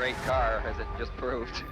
great car, as it just proved.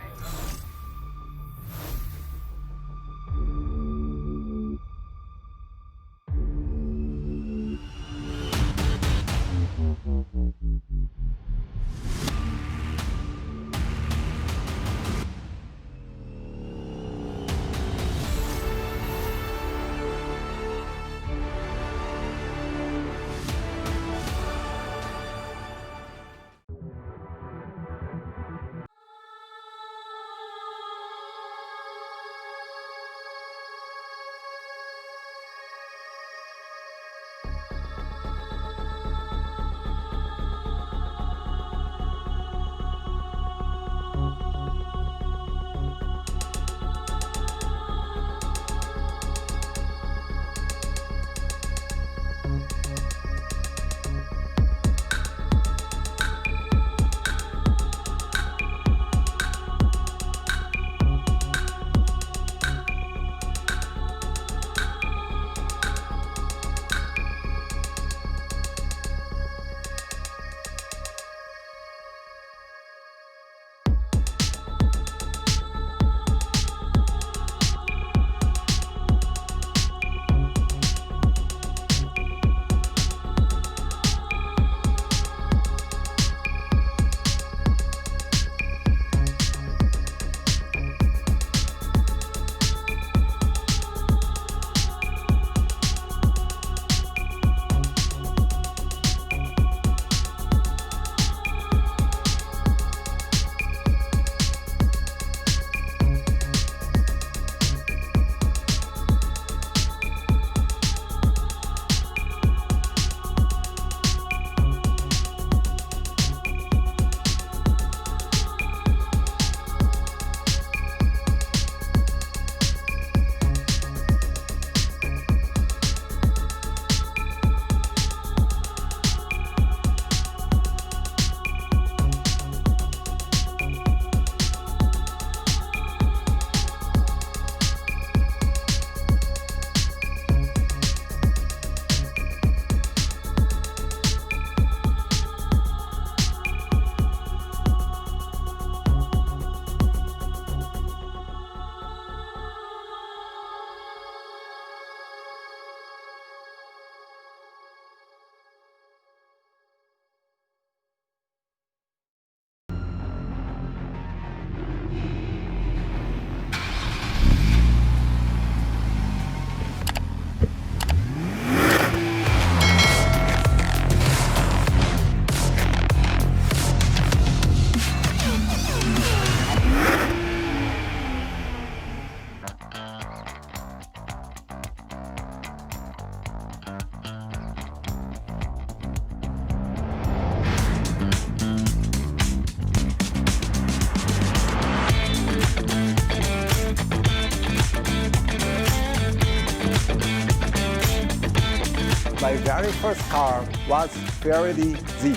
My very first car was Ferrari Z.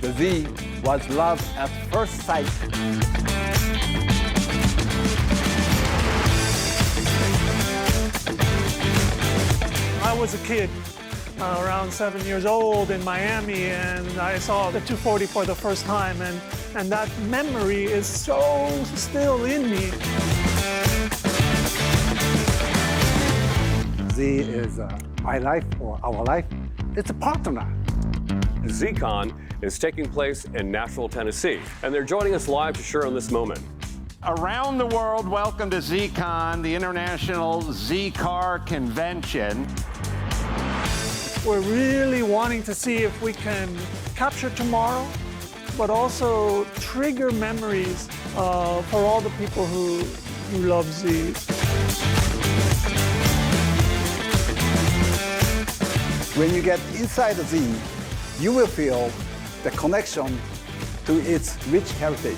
The Z was love at first sight. I was a kid, around 7 years old in Miami, and I saw the 240 for the first time, and that memory is so still in me. Z is my life or our life. It's a partner. ZCon is taking place in Nashville, Tennessee, and they're joining us live to share in this moment. Around the world, welcome to ZCon, the International Z-Car Convention. We're really wanting to see if we can capture tomorrow, but also trigger memories for all the people who love Z. When you get inside the Z, you will feel the connection to its rich heritage.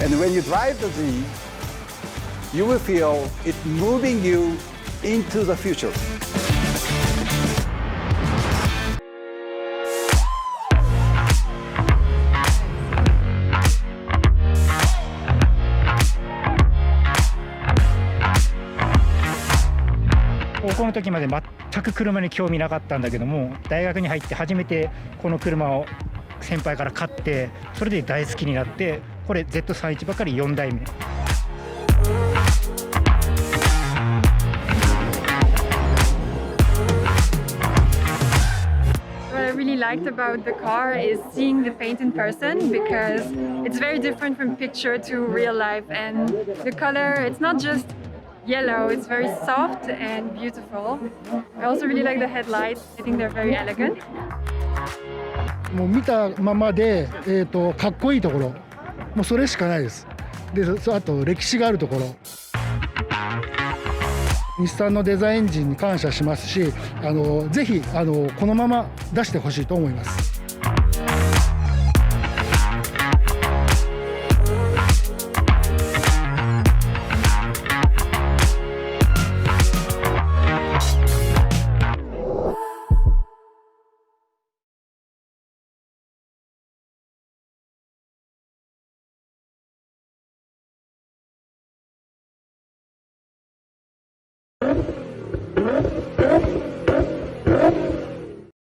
And when you drive the Z, you will feel it moving you into the future. 校の時まで全く車に興味なかったんだけども、大学に入って初めてこの車を先輩から買って、それで大好きになって、これ Z31 ばかり4代目。What I really liked about the car is seeing the paint in person, because it's very different from picture to real life, and the color, it's not just yellow, it's very soft and beautiful. I also really like the headlights. I think they're very elegant. もう見たままで、かっこいいところ、もうそれしかないです。で、あと歴史があるところ。日産のデザイン陣に感謝しますし、ぜひこのまま出してほしいと思います。